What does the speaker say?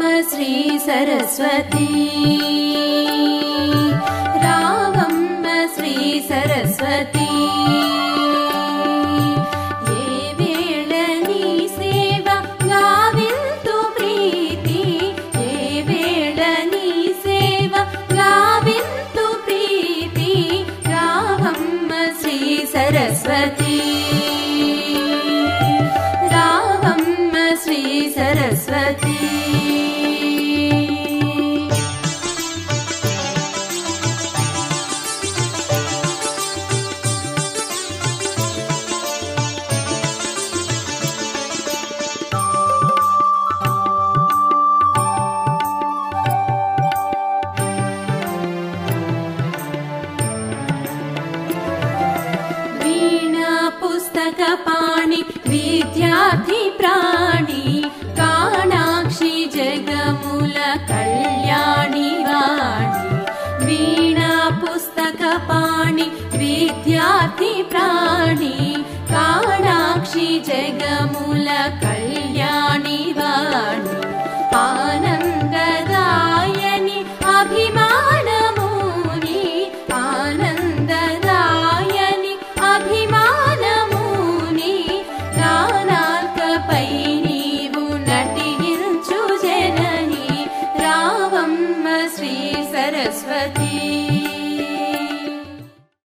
श्री सरस्वती रावम्म श्री सरस्वती ये वेळ नी सेव गाविल्तु प्रीति ये वेळ नी सेव गाविल्तु प्रीति रावम्म श्री सरस्वती रावम्म श्री सरस्वती पुस्तकपाणि विद्यार्थी प्राणी काणाक्षि जगमूल कल्याणी वाणी वीणा पुस्तकपाणि विद्यार्थी प्राणी काणाक्षि जगमूल